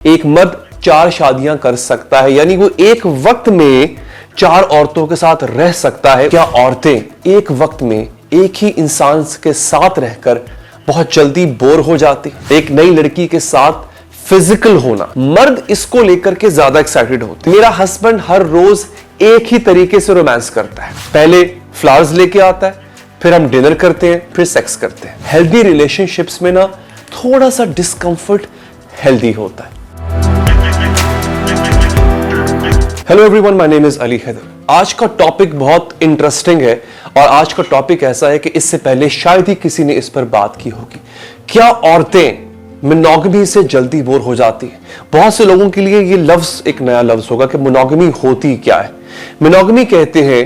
एक मर्द 4 शादियां कर सकता है, यानी वो एक वक्त में 4 औरतों के साथ रह सकता है। क्या औरतें एक वक्त में एक ही इंसान के साथ रहकर बहुत जल्दी बोर हो जाती? एक नई लड़की के साथ फिजिकल होना, मर्द इसको लेकर के ज्यादा एक्साइटेड होते। मेरा हस्बैंड हर रोज एक ही तरीके से रोमांस करता है। पहले फ्लावर्स लेके आता है, फिर हम डिनर करते हैं, फिर सेक्स करते हैं। हेल्दी रिलेशनशिप्स में ना थोड़ा सा डिस्कंफर्ट हेल्दी होता है। Hello everyone, my name is Ali Haider. आज का टॉपिक बहुत इंटरेस्टिंग है और आज का टॉपिक ऐसा है कि इससे पहले शायद ही किसी ने इस पर बात की होगी। क्या औरतें मोनोगमी से जल्दी बोर हो जाती है? बहुत से लोगों के लिए ये लफ्ज एक नया लफ्ज होगा कि मोनोगमी होती क्या है। मोनोगमी कहते हैं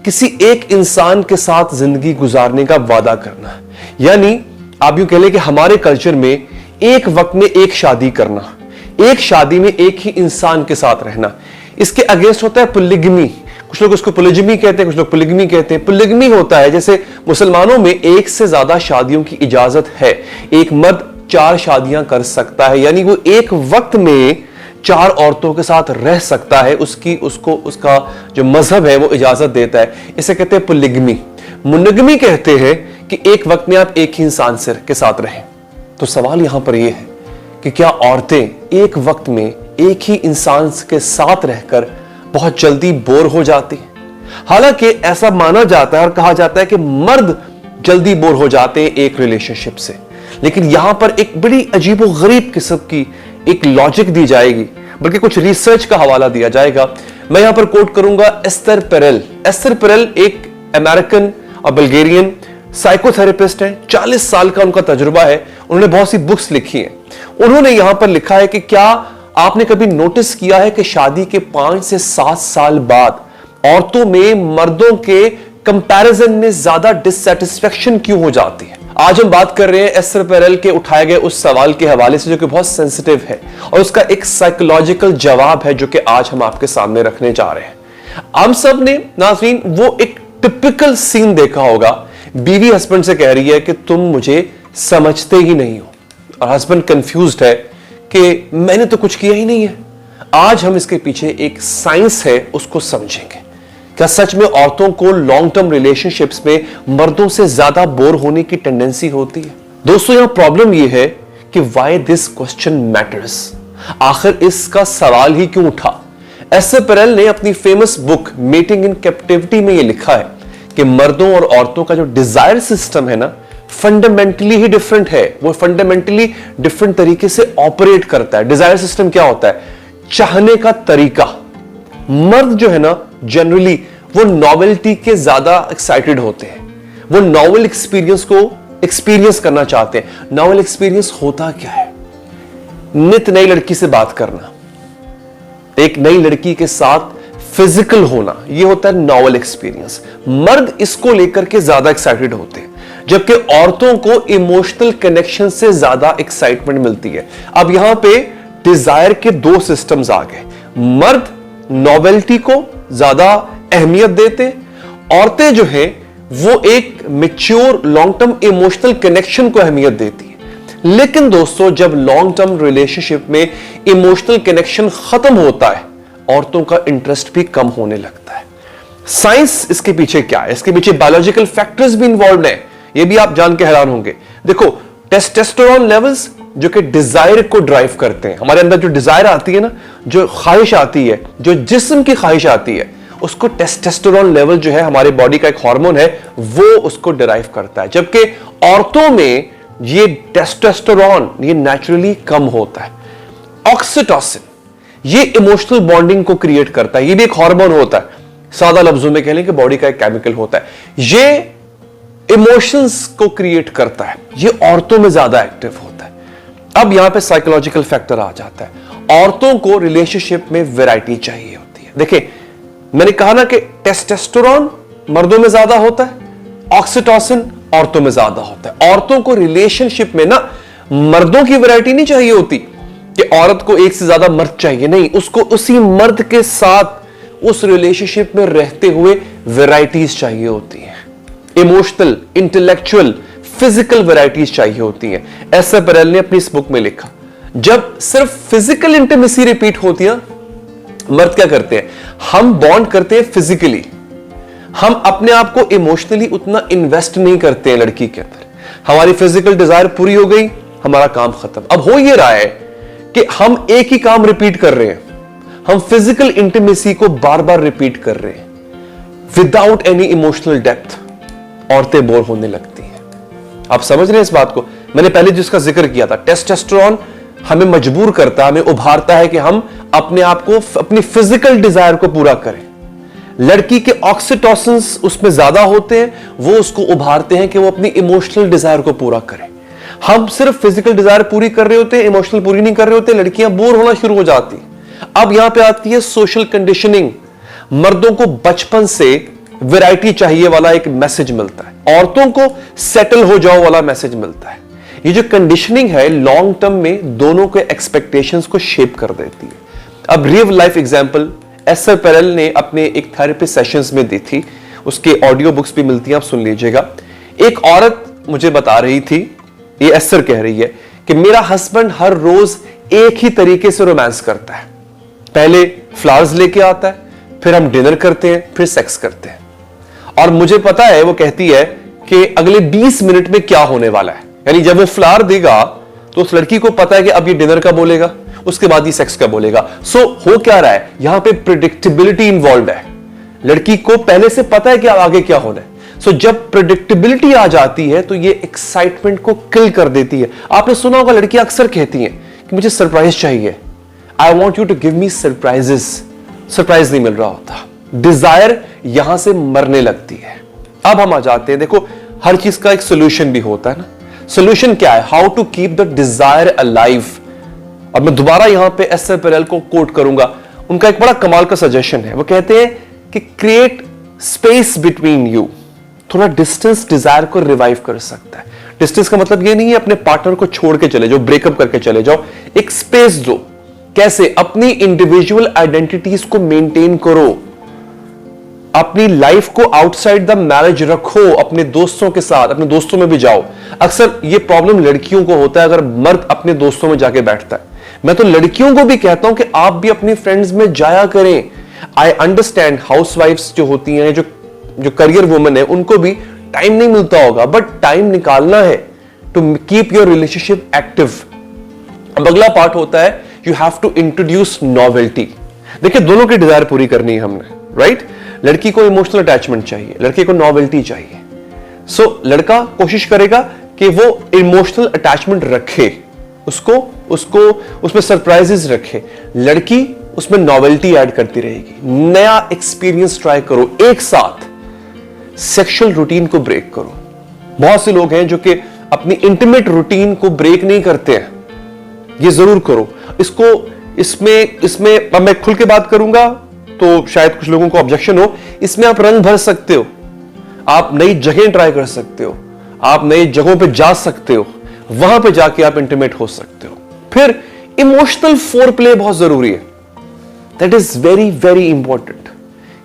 किसी एक इंसान के साथ जिंदगी गुजारने का वादा करना, यानी आप यूं कह लें कि हमारे कल्चर में एक वक्त में एक शादी करना, एक शादी में एक ही इंसान के साथ रहना। इसके अगेंस्ट होता है पोलिगमी। कुछ लोग उसको पोलिगमी कहते हैं, कुछ लोग पोलिगमी कहते हैं। पोलिगमी होता है जैसे मुसलमानों में एक से ज्यादा शादियों की इजाजत है। एक मर्द 4 शादियां कर सकता है, यानी वो एक वक्त में 4 औरतों के साथ रह सकता है। उसका जो मजहब है वो इजाजत देता है। इसे कहते हैं पोलिगमी। मोनोगमी कहते हैं कि एक वक्त में आप एक ही इंसान के साथ रहें। तो सवाल यहां पर यह है कि क्या औरतें एक वक्त में एक ही इंसान के साथ रहकर बहुत जल्दी बोर हो जाती? हालांकि ऐसा माना जाता है और कहा जाता है कि मर्द जल्दी बोर हो जाते हैं एक रिलेशनशिप से, लेकिन यहां पर एक बड़ी अजीबोगरीब किस्म की एक लॉजिक दी जाएगी, बल्कि कुछ रिसर्च का हवाला दिया जाएगा। मैं यहां पर कोट करूंगा एस्थर पेरेल। एस्थर पेरेल एक अमेरिकन और बल्गेरियन साइकोथेरेपिस्ट हैं। 40 साल का उनका तजुर्बा है। उन्होंने बहुत सी बुक्स लिखी हैं। उन्होंने यहां पर लिखा है कि क्या आपने कभी नोटिस किया है कि शादी के 5 से 7 साल बाद औरतों में मर्दों के कंपैरिजन में ज्यादा डिससैटिस्फैक्शन क्यों हो जाती है? आज हम बात कर रहे हैं एस्थर पेरेल के उठाए गए उस सवाल के हवाले से जो कि बहुत सेंसिटिव है, और उसका एक साइकोलॉजिकल जवाब है जो कि आज हम आपके सामने रखने जा रहे हैं। हम सब ने नाज़रीन वो एक टिपिकल सीन देखा होगा। बीवी हस्बैंड से कह रही है कि तुम मुझे समझते ही नहीं हो, और हस्बैंड कंफ्यूज्ड है कि मैंने तो कुछ किया ही नहीं है। आज हम इसके पीछे एक साइंस है, उसको समझेंगे। क्या सच में औरतों को लॉन्ग टर्म रिलेशनशिप्स में मर्दों से ज्यादा बोर होने की टेंडेंसी होती है? दोस्तों, यहां प्रॉब्लम यह है कि व्हाई दिस क्वेश्चन मैटर्स। आखिर इसका सवाल ही क्यों उठा? एस्थर पेरेल ने अपनी फेमस बुक मेटिंग इन कैप्टिविटी में यह लिखा है कि मर्दों और औरतों का जो डिजायर सिस्टम है ना, फंडामेंटली ही डिफरेंट है। वो फंडामेंटली डिफरेंट तरीके से ऑपरेट करता है। डिजायर सिस्टम क्या होता है? चाहने का तरीका। मर्द जो है ना, जनरली वो नॉवेल्टी के ज्यादा एक्साइटेड होते हैं। वो नॉवेल एक्सपीरियंस को एक्सपीरियंस करना चाहते हैं। नॉवेल एक्सपीरियंस होता क्या है? नित नई लड़की से बात करना, एक नई लड़की के साथ फिजिकल होना, यह होता है नॉवेल एक्सपीरियंस। मर्द इसको लेकर के ज्यादा एक्साइटेड होते हैं, जबकि औरतों को इमोशनल कनेक्शन से ज्यादा एक्साइटमेंट मिलती है। अब यहां पे डिजायर के 2 सिस्टम्स आ गए। मर्द नॉवेल्टी को ज्यादा अहमियत देते, औरतें जो है वो एक mature long term emotional connection को अहमियत देती है। लेकिन दोस्तों, जब लॉन्ग टर्म रिलेशनशिप में इमोशनल कनेक्शन खत्म होता है, औरतों का इंटरेस्ट भी कम होने लगता है। साइंस इसके पीछे क्या है? इसके पीछे बायोलॉजिकल फैक्टर्स भी इन्वॉल्व हैं। ये भी आप जान के हैरान होंगे। देखो, टेस्टोस्टेरोन लेवल्स जो कि डिजायर को ड्राइव करते हैं। हमारे अंदर जो डिजायर आती है ना, जो ख्वाहिश आती है, जो जिस्म की ख्वाहिश आती है, उसको टेस्टोस्टेरोन लेवल जो है, हमारे बॉडी का एक हार्मोन है, वो उसको डिराइव करता है। जबकि औरतों में ये टेस्टोस्टेरोन ये नेचुरली कम होता है। ऑक्सीटोसिन ये इमोशनल बॉन्डिंग को क्रिएट करता है। ये भी एक हार्मोन होता है। सादा लफ्जों में कह लें कि बॉडी का एक केमिकल होता है। ये इमोशंस को क्रिएट करता है। ये औरतों में ज्यादा एक्टिव होता है। अब यहां पे साइकोलॉजिकल फैक्टर आ जाता है। औरतों को रिलेशनशिप में वैरायटी चाहिए होती है। देखिए, मैंने कहा ना कि टेस्टोस्टेरोन मर्दों में ज्यादा होता है, ऑक्सीटोसिन औरतों में ज्यादा होता है। औरतों को रिलेशनशिप में ना मर्दों की वैरायटी नहीं चाहिए होती कि औरत को एक से ज्यादा मर्द चाहिए, नहीं, उसको उसी मर्द के साथ उस रिलेशनशिप में रहते हुए वैरायटीज चाहिए होती हैं। इमोशनल, इंटेलेक्चुअल, फिजिकल वैरायटीज चाहिए होती हैं। एस्थर पेरेल ने अपनी इस बुक में लिखा जब सिर्फ फिजिकल इंटीमेसी रिपीट होती है, मर्द क्या करते हैं, हम बॉन्ड करते हैं फिजिकली, हम अपने आप को इमोशनली उतना इन्वेस्ट नहीं करते हैं लड़की के अंदर। हमारी फिजिकल डिजायर पूरी हो गई, हमारा काम खत्म। अब हो ये रहा है कि हम एक ही काम रिपीट कर रहे हैं, हम फिजिकल इंटीमेसी को बार बार रिपीट कर रहे हैं विदाउट एनी इमोशनल डेप्थ। औरतें बोर होने लगती हैं। आप समझ रहे हैं इस बात को? मैंने पहले जिसका जिक्र किया था, टेस्टोस्टेरोन हमें मजबूर करता है, हमें उभारता है कि हम अपने आप को, अपनी फिजिकल डिजायर को पूरा करें। लड़की के ऑक्सीटोसिन्स उसमें ज्यादा होते हैं, वो उसको उभारते हैं कि वो अपनी इमोशनल डिजायर को पूरा करे। हम सिर्फ फिजिकल डिजायर पूरी कर रहे होते हैं, इमोशनल पूरी नहीं कर रहे होते, लड़कियां बोर होना शुरू हो जाती। अब यहां पे आती है सोशल कंडीशनिंग। मर्दों को बचपन से वैरायटी चाहिए वाला एक मैसेज मिलता है, औरतों को सेटल हो जाओ वाला मैसेज मिलता है। ये जो कंडीशनिंग है लॉन्ग टर्म में दोनों के एक्सपेक्टेशंस को शेप कर देती है। अब real life example Esther Perel ने अपने एक थेरेपी सेशंस में दी थी, उसके ऑडियो बुक्स भी मिलती हैं, आप सुन लीजिएगा। एक औरत मुझे बता रही थी, ये एस्टर कह रही है कि मेरा हस्बैंड हर रोज एक ही तरीके से रोमांस करता है। पहले फ्लावर्स लेके आता है, फिर हम डिनर करते हैं, फिर सेक्स करते हैं, और मुझे पता है, वो कहती है कि अगले 20 मिनट में क्या होने वाला है। यानी जब वो फ्लावर देगा तो उस लड़की को पता है कि अब ये डिनर का बोलेगा, उसके बाद ही सेक्स का बोलेगा। सो हो क्या रहा है यहां पे, प्रिडिक्टेबिलिटी इन्वॉल्व है। लड़की को पहले से पता है कि आगे क्या होना है। सो जब प्रिडिक्टेबिलिटी आ जाती है तो ये एक्साइटमेंट को किल कर देती है। आपने सुना होगा लड़कियां अक्सर कहती हैं कि मुझे सरप्राइज चाहिए, I want you to give me surprises. Surprise नहीं मिल रहा होता, डिजायर यहां से मरने लगती है। अब हम आ जाते हैं, देखो हर चीज का एक सोल्यूशन भी होता है ना। सोल्यूशन क्या है? How to keep the desire alive. अब मैं दोबारा यहां पे एस्टर पेरेल को कोट करूंगा, उनका एक बड़ा कमाल का सजेशन है। वो कहते हैं कि क्रिएट स्पेस बिटवीन यू। थोड़ा डिस्टेंस डिजायर को रिवाइव कर सकता है। डिस्टेंस का मतलब ये नहीं है अपने पार्टनर को छोड़ के चले जाओ, ब्रेकअप करके चले जाओ, एक स्पेस दो। कैसे? अपनी इंडिविजुअल आइडेंटिटीज को मेंटेन करो, अपनी लाइफ को आउटसाइड द मैरिज रखो, अपने दोस्तों के साथ, अपने दोस्तों में भी जाओ। अक्सर ये प्रॉब्लम लड़कियों को होता है अगर मर्द अपने दोस्तों में जाके बैठता है। मैं तो लड़कियों को भी कहता हूं कि आप भी अपनी फ्रेंड्स में जाया करें। आई अंडरस्टैंड हाउसवाइफ्स जो होती हैं, जो करियर वुमेन है, उनको भी टाइम नहीं मिलता होगा, बट टाइम निकालना है to keep your relationship active. अब अगला पार्ट होता है you have to introduce novelty. देखिए दोनों की डिजायर पूरी करनी है हमने, राइट? लड़की को इमोशनल अटैचमेंट चाहिए, लड़के को नॉवेल्टी चाहिए। सो लड़का कोशिश करेगा कि वो इमोशनल अटैचमेंट रखे, उसको उसमें सरप्राइजेस रखे। लड़की उसमें नॉवेल्टी ऐड करती रहेगी, नया एक्सपीरियंस ट्राई करो, एक साथ सेक्सुअल रूटीन को ब्रेक करो। बहुत से लोग हैं जो कि अपनी इंटीमेट रूटीन को ब्रेक नहीं करते हैं, ये जरूर करो। इसमें अब मैं खुल के बात करूंगा तो शायद कुछ लोगों को ऑब्जेक्शन हो। इसमें आप रंग भर सकते हो, आप नई जगह ट्राई कर सकते हो, आप नई जगहों पे जा सकते हो, वहां पे जाके आप इंटीमेट हो सकते हो। फिर इमोशनल फोरप्ले बहुत जरूरी है, that is very very important.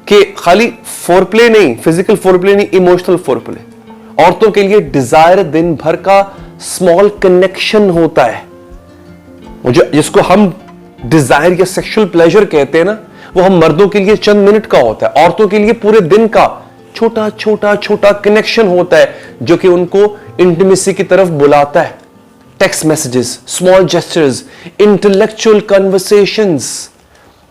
कि खाली फोरप्ले नहीं, फिजिकल फोरप्ले नहीं, इमोशनल फोरप्ले। औरतों के लिए डिजायर दिन भर का स्मॉल कनेक्शन होता है, जिसको हम डिजायर या सेक्सुअल प्लेजर कहते हैं ना, वो हम मर्दों के लिए चंद मिनट का होता है, औरतों के लिए पूरे दिन का छोटा छोटा छोटा कनेक्शन होता है जो कि उनको इंटीमेसी की तरफ बुलाता है। Text messages, small gestures, intellectual conversations.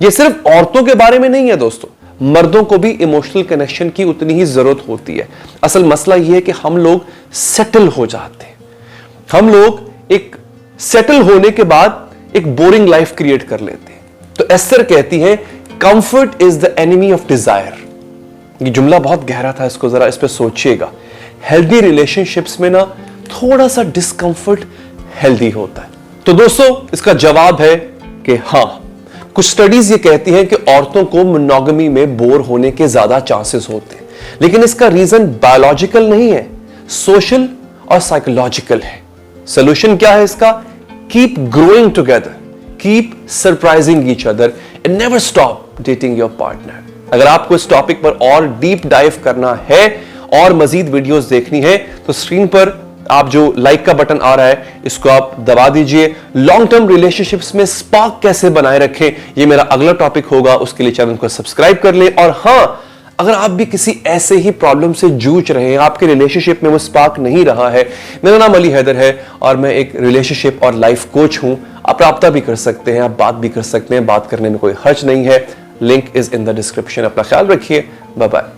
ये सिर्फ औरतों के बारे में नहीं है दोस्तों, मर्दों को भी इमोशनल कनेक्शन की उतनी ही जरूरत होती है। असल मसला यह है कि हम लोग सेटल हो जाते हैं, हम लोग एक सेटल होने के बाद एक बोरिंग लाइफ क्रिएट कर लेते हैं। तो एस्टर कहती है comfort is the enemy of desire. ये जुमला बहुत गहरा था, इसको जरा इस पे सोचिएगा। हेल्दी रिलेशनशिप्स में ना थोड़ा सा डिस्कंफर्ट हेल्दी होता है। तो दोस्तों इसका जवाब है कि हां, कुछ स्टडीज ये कहती हैं कि औरतों को मोनोगमी में बोर होने के ज्यादा चांसेस होते हैं, लेकिन इसका रीजन बायोलॉजिकल नहीं है, सोशल और साइकोलॉजिकल है। सोल्यूशन क्या है इसका? Keep growing together, keep surprising each other and never stop dating your partner. अगर आपको इस टॉपिक पर और डीप डाइव करना है और मजीद वीडियोस देखनी है तो स्क्रीन पर आप जो लाइक का बटन आ रहा है इसको आप दबा दीजिए। लॉन्ग टर्म रिलेशनशिप्स में स्पार्क कैसे बनाए रखें, ये मेरा अगला टॉपिक होगा, उसके लिए चैनल को सब्सक्राइब कर लें। और हां, अगर आप भी किसी ऐसे ही प्रॉब्लम से जूझ रहे हैं, आपके रिलेशनशिप में वो स्पार्क नहीं रहा है, मेरा नाम अली हैदर है और मैं एक रिलेशनशिप और लाइफ कोच हूं। आप राब्ता भी कर सकते हैं, आप बात भी कर सकते हैं, बात करने में कोई हर्ज नहीं है। Link is in the description. अपना ख्याल रखिए, बाय बाय।